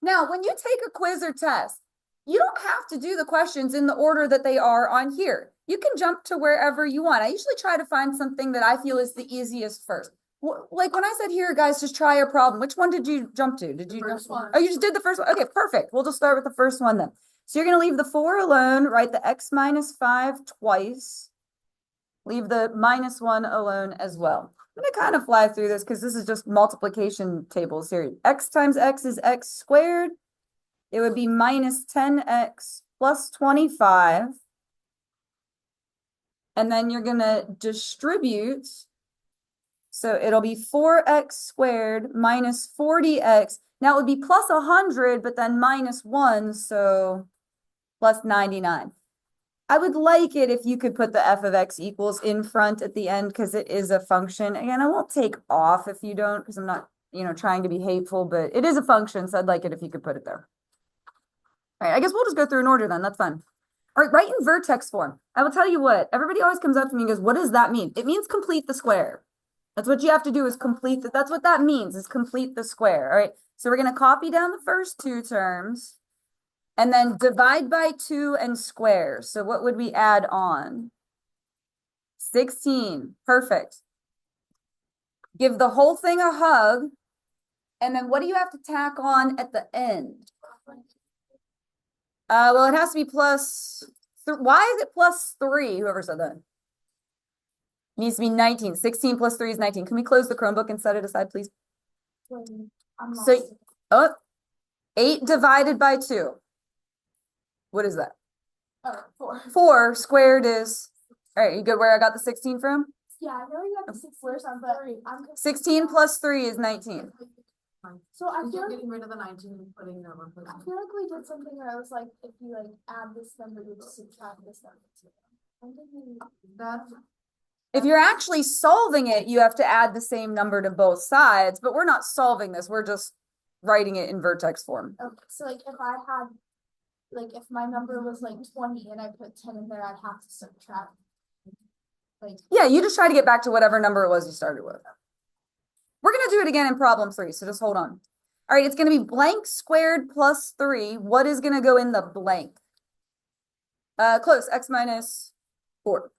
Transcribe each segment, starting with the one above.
Now, when you take a quiz or test, you don't have to do the questions in the order that they are on here. You can jump to wherever you want. I usually try to find something that I feel is the easiest first. Like when I said here, guys, just try a problem. Which one did you jump to? Did you? First one. Oh, you just did the first one. Okay, perfect. We'll just start with the first one then. So you're going to leave the 4 alone, write the x minus 5 twice. Leave the minus 1 alone as well. I'm going to kind of fly through this because this is just multiplication tables here. X times x is x squared. It would be minus 10x plus 25. And then you're going to distribute. So it'll be 4x squared minus 40x. Now it would be plus 100, but then minus 1, so plus 99. I would like it if you could put the f of x equals in front at the end because it is a function. Again, I won't take off if you don't because I'm not, trying to be hateful, but it is a function, so I'd like it if you could put it there. All right, I guess we'll just go through in order then. That's fine. All right, write in vertex form. I will tell you what, everybody always comes up to me and goes, what does that mean? It means complete the square. That's what you have to do is complete that. That's what that means is complete the square. All right, so we're going to copy down the first two terms and then divide by 2 and square. So what would we add on? 16. Perfect. Give the whole thing a hug. And then what do you have to tack on at the end? Well, it has to be plus. Why is it plus 3? Whoever said that. It needs to be 19. 16 plus 3 is 19. Can we close the Chromebook and set it aside, please? So, 8 divided by 2. What is that? 4. 4 squared is, all right, you good where I got the 16 from? Yeah, I know you got the 6 squares on, but 16 plus 3 is 19. So I feel like getting rid of the 19 and putting the one. I feel like we did something where I was like, if you like add this number, you just subtract this number too. I'm thinking That If you're actually solving it, you have to add the same number to both sides, but we're not solving this. We're just writing it in vertex form. okay, so like if I had like if my number was like 20 and I put 10 in there, I'd have to subtract. Like Yeah, you just try to get back to whatever number it was you started with. We're going to do it again in problem 3, so just hold on. All right, it's going to be blank squared plus 3. What is going to go in the blank? Close, x minus 4.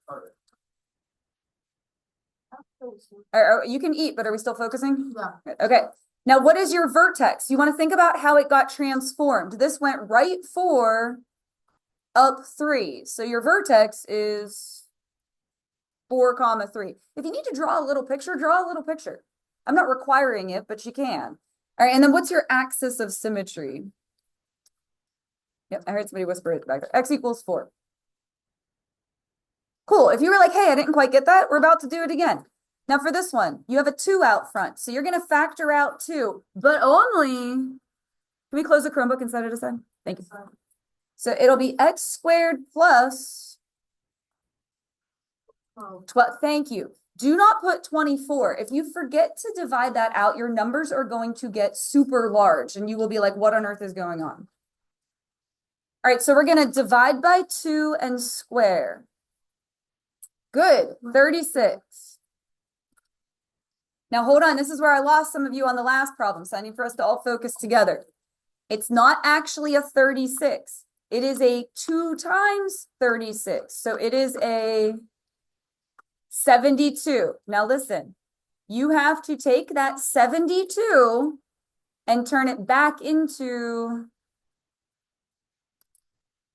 You can eat, but are we still focusing? Yeah. Okay. Now, what is your vertex? You want to think about how it got transformed. This went right 4 up 3. So your vertex is 4, 3. If you need to draw a little picture, draw a little picture. I'm not requiring it, but you can. All right, and then what's your axis of symmetry? Yep, I heard somebody whisper it back there. X equals 4. Cool. If you were like, hey, I didn't quite get that, we're about to do it again. Now for this one, you have a 2 out front. So you're going to factor out 2, but only, can we close the Chromebook and set it aside? Thank you. So it'll be x squared plus 12. Thank you. Do not put 24. If you forget to divide that out, your numbers are going to get super large and you will be like, what on earth is going on? All right, so we're going to divide by 2 and square. Good, 36. Now hold on, this is where I lost some of you on the last problem, so I need for us to all focus together. It's not actually a 36. It is a 2 times 36. So it is a 72. Now listen, you have to take that 72 and turn it back into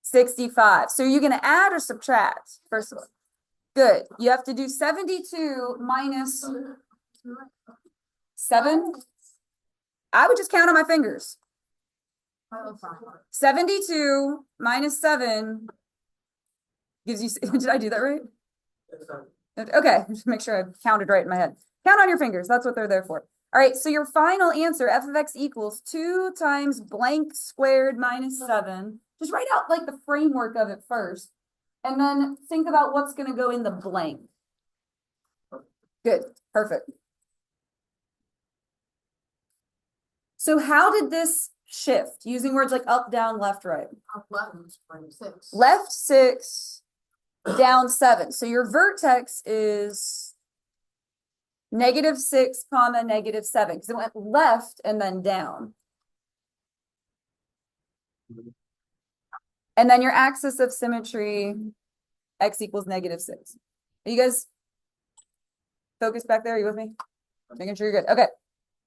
65. So you're going to add or subtract, first of all. Good. You have to do 72 minus 7. I would just count on my fingers. 72 minus 7 gives you, did I do that right? Okay, just make sure I counted right in my head. Count on your fingers. That's what they're there for. All right, so your final answer, f of x equals 2 times blank squared minus 7. Just write out like the framework of it first. And then think about what's going to go in the blank. Good, perfect. So how did this shift? Using words like up, down, left, right. Up, left, 6. Left 6, down 7. So your vertex is -6, -7, because it went left and then down. And then your axis of symmetry, x equals -6. Are you guys focused back there? Are you with me? Making sure you're good. Okay.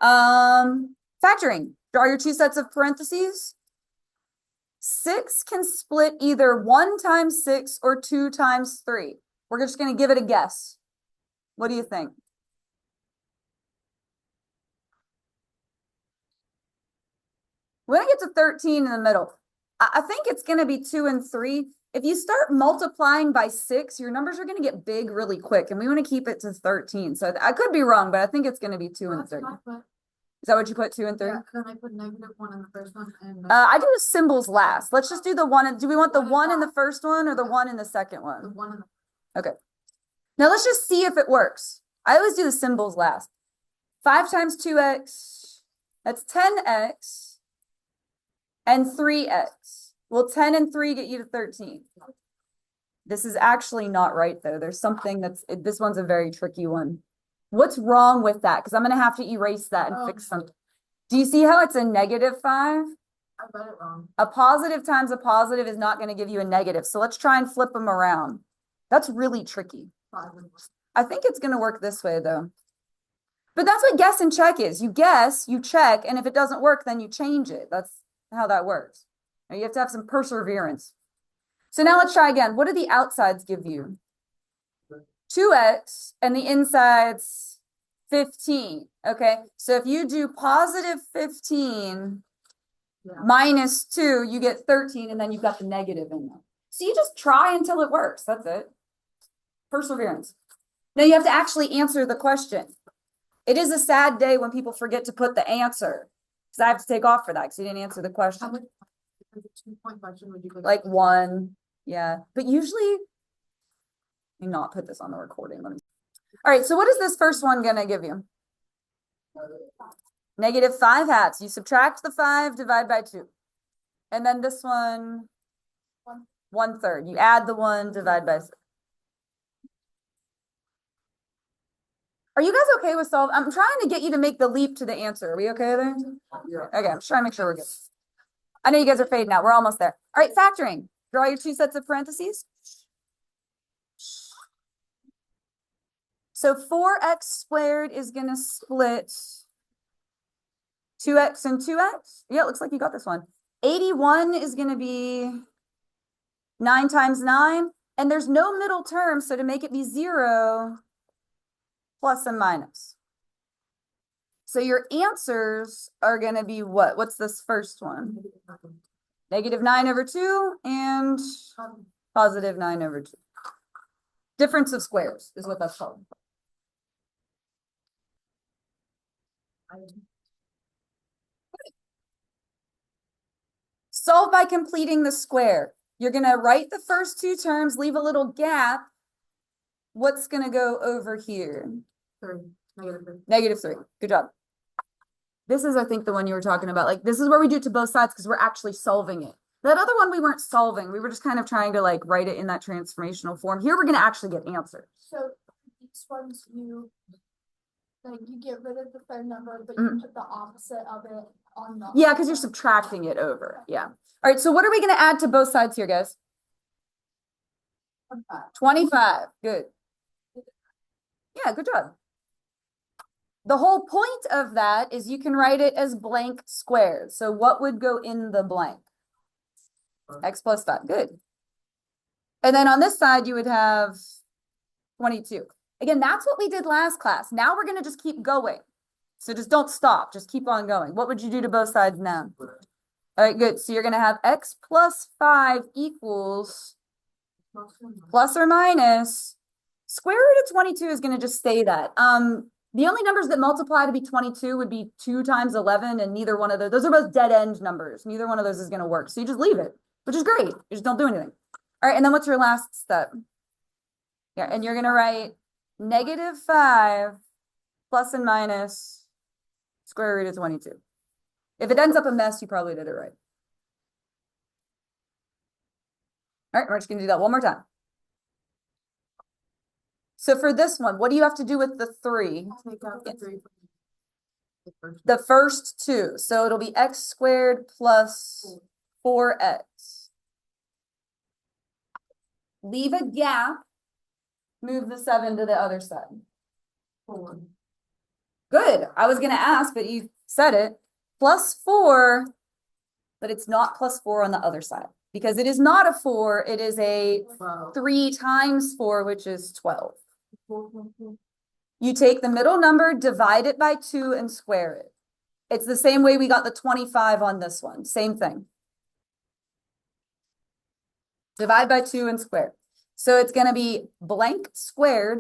Factoring. Draw your two sets of parentheses. 6 can split either 1 times 6 or 2 times 3. We're just going to give it a guess. What do you think? We're going to get to 13 in the middle. I think it's going to be 2 and 3. If you start multiplying by 6, your numbers are going to get big really quick, and we want to keep it to 13. So I could be wrong, but I think it's going to be 2 and That's 3. what I put. Is that what you put, 2 and 3? Yeah, then I put -1 in the first one and. I do the symbols last. Let's just do the one. Do we want the One and 1 in the five. first one or the 1 in the second The one? one in Now let's just see if it works. I always do the symbols last. 5 times 2x, that's 10x, and 3x. Well, 10 and 3 get you to 13. This is actually not right, though. There's something this one's a very tricky one. What's wrong with that? Because I'm going to have to erase that and Oh, fix no. something. Do you see how it's a -5? I read it wrong. A positive times a positive is not going to give you a negative. So let's try and flip them around. That's really tricky. 5 and 1. I think it's going to work this way, though. But that's what guess and check is. You guess, you check, and if it doesn't work, then you change it. That's how that works. Now, you have to have some perseverance. So now let's try again. What do the outsides give you? 2x, and the insides 15. Okay, so if you do positive 15 Yeah. minus 2, you get 13, and then you've got the negative in there. So you just try until it works. That's it. Perseverance. Now you have to actually answer the question. It is a sad day when people forget to put the answer, because I have to take off for that because you didn't answer the How question. much? 2 point function would you go? Like 1, yeah. But usually, let me not put this on the recording. All right, so what is this first one gonna give you? -5 You subtract the 5, divide by 2. And then this one, 1/3. You add the 1, divide by 6. Are you guys okay with solve? I'm trying to get you to make the leap to the answer. Are we okay there? Yeah. Okay, I'm just trying to make sure we're good. I know you guys are fading out. We're almost there. All right, factoring. Draw your two sets of parentheses. So 4x squared is going to split 2x and 2x. Yeah, it looks like you got this one. 81 is going to be 9 times 9. And there's no middle term, so to make it be 0, plus and minus. So your answers are going to be what? What's this first one? -9/2 and +9/2. Difference of squares is what that's called. Solve by completing the square. You're going to write the first two terms, leave a little gap. What's going to go over here? 3. -3. -3. Good job. This is, I think, the one you were talking about. Like, this is where we do it to both sides because we're actually solving it. That other one we weren't solving. We were just kind of trying to like write it in that transformational form. Here we're going to actually get answers. So these ones you get rid of the third number, but Mhm. you put the opposite of it on the. Yeah, because you're subtracting it over. Yeah. All right. So what are we going to add to both sides here, guys? 25. Good. Yeah, good job. The whole point of that is you can write it as blank squared. So what would go in the blank? X plus 5. Good. And then on this side, you would have 22. Again, that's what we did last class. Now we're going to just keep going. So just don't stop. Just keep on going. What would you do to both sides now? All right, good. So you're going to have X plus 5 equals plus or minus. Square root of 22 is going to just stay that. The only numbers that multiply to be 22 would be 2 times 11, and neither one of those are both dead end numbers. Neither one of those is going to work. So you just leave it, which is great. You just don't do anything. All right, and then what's your last step? Yeah, and you're going to write -5 plus and minus square root of 22. If it ends up a mess, you probably did it right. All right, we're just going to do that one more time. So for this one, what do you have to do with the 3? Take out the 3. The first two. So it'll be x squared plus 4x. Leave a gap, move the 7 to the other side. 4. Good. I was gonna ask, but you said it. Plus 4, but it's not plus 4 on the other side because it is not a 4. It is a 12. 3 times 4, which is 12. 4. You take the middle number, divide it by 2, and square it. It's the same way we got the 25 on this one. Same thing. Divide by 2 and square. So it's going to be blank squared.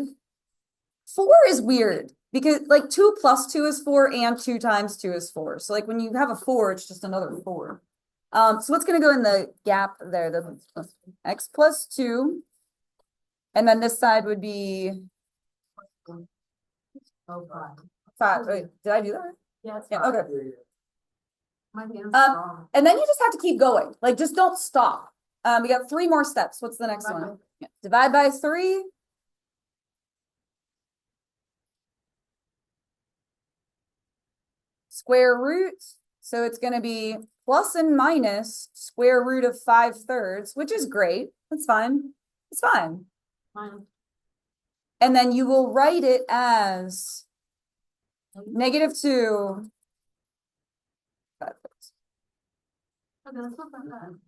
4 is weird because like 2 plus 2 is 4 and 2 times 2 is 4. So like when you have a 4, it's just another 4. So what's going to go in the gap there? The x plus 2. And then this side would be Oh, 5. 5. Wait, did I do that? right? Yeah, it's Yeah, 5. okay. My hand's Um, strong. And then you just have to keep going. Like, just don't stop. We got 3 more steps. What's the next Divide one? Yeah. Divide by 3. Square root. So it's going to be plus and minus square root of 5/3, which is great. That's fine. It's fine. Mine. And then you will write it as -2. 5/3. Okay, that's not that bad.